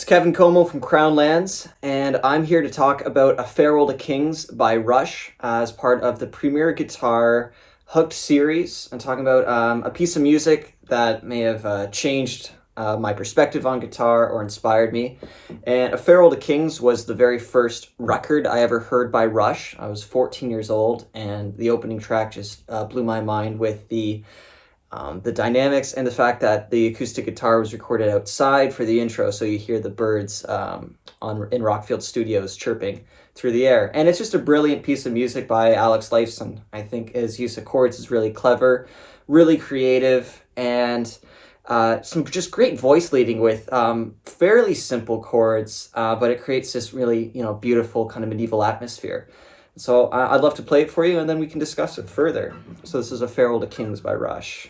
Kevin Comeau from Crown Lands, and I'm here to talk about A Farewell to Kings by Rush as part of the Premier Guitar Hooked series. I'm talking about a piece of music that may have changed my perspective on guitar or inspired me. And A Farewell to Kings was the very first record I ever heard by Rush. I was 14 years old, and the opening track just blew my mind with the dynamics and the fact that the acoustic guitar was recorded outside for the intro, so you hear the birds in Rockfield Studios chirping through the air. And it's just a brilliant piece of music by Alex Lifeson. I think his use of chords is really clever, really creative, and some just great voice leading with fairly simple chords, but it creates this really beautiful kind of medieval atmosphere. So I'd love to play it for you, and then we can discuss it further. So this is A Farewell to Kings by Rush.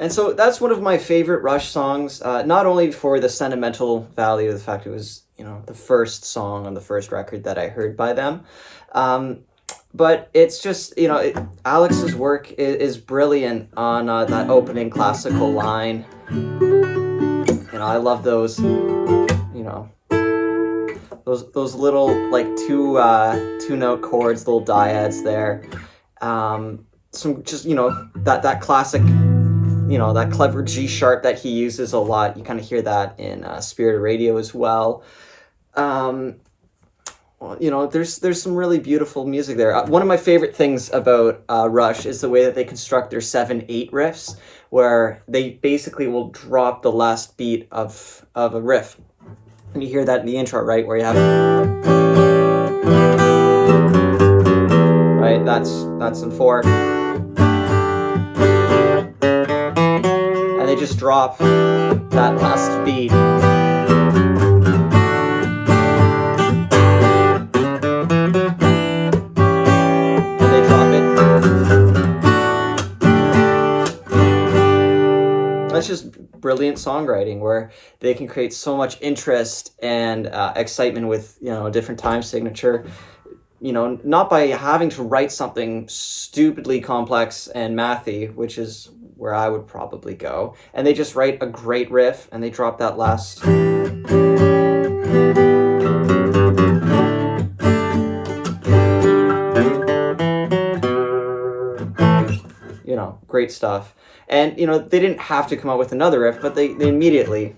And so that's one of my favorite Rush songs, not only for the sentimental value of the fact it was, the first song on the first record that I heard by them, but it's just, Alex's work is brilliant on that opening classical line. I love those, those little like two note chords, little dyads there. Some just, that classic, that clever G sharp that he uses a lot. You kind of hear that in Spirit of Radio as well. There's some really beautiful music there. One of my favorite things about Rush is the way that they construct their 7/8 riffs, where they basically will drop the last beat of a riff. And you hear that in the intro, right? Where you have... Right? That's in 4. They just drop that last beat. And they drop it. That's just brilliant songwriting where they can create so much interest and excitement with, a different time signature. Not by having to write something stupidly complex and mathy, which is where I would probably go. And they just write a great riff and they drop that last... great stuff. And, they didn't have to come up with another riff, but they immediately...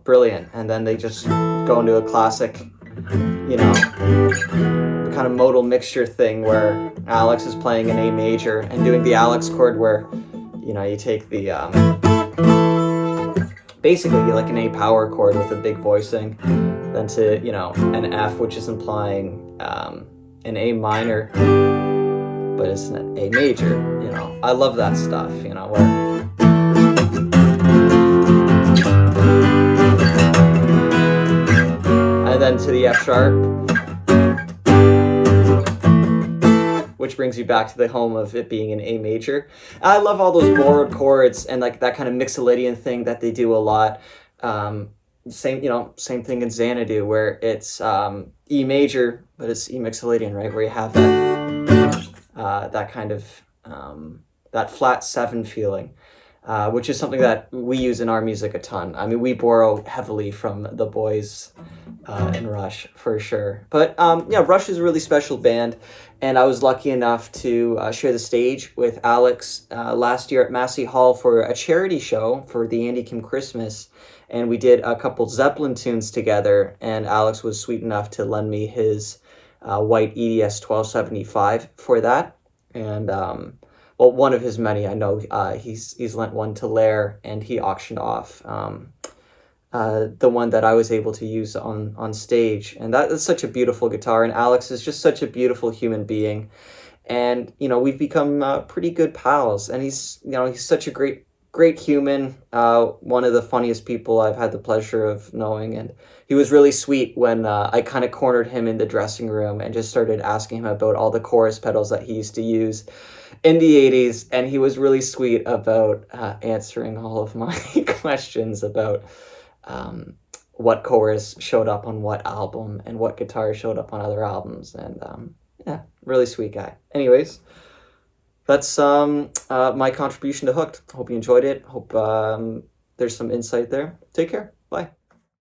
brilliant. And then they just go into a classic, kind of modal mixture thing where Alex is playing an A major and doing the Alex chord where, you take the, basically like an A power chord with a big voicing, then to, an F, which is implying an A minor, but it's an A major, I love that stuff, where... And then to the F sharp, which brings you back to the home of it being an A major. I love all those borrowed chords and like that kind of mixolydian thing that they do a lot. Same thing in Xanadu where it's E major, but it's E mixolydian, right? Where you have that kind of that flat 7 feeling. Which is something that we use in our music a ton. I mean, we borrow heavily from the boys in Rush, for sure. But Rush is a really special band, and I was lucky enough to share the stage with Alex last year at Massey Hall for a charity show for the Andy Kim Christmas. and we did a couple Zeppelin tunes together, and Alex was sweet enough to lend me his white EDS 1275 for that. And well, one of his many. I know he's lent one to Lair, and he auctioned off the one that I was able to use on stage. And that is such a beautiful guitar, and Alex is just such a beautiful human being. And we've become pretty good pals, and he's such a great human, one of the funniest people I've had the pleasure of knowing. And he was really sweet when I kind of cornered him in the dressing room and just started asking him about all the chorus pedals that he used to use in the 80s, and he was really sweet about answering all of my questions about what chorus showed up on what album and what guitar showed up on other albums. And yeah, really sweet guy. Anyways, that's my contribution to Hooked. Hope you enjoyed it. Hope there's some insight there. Take care. Bye.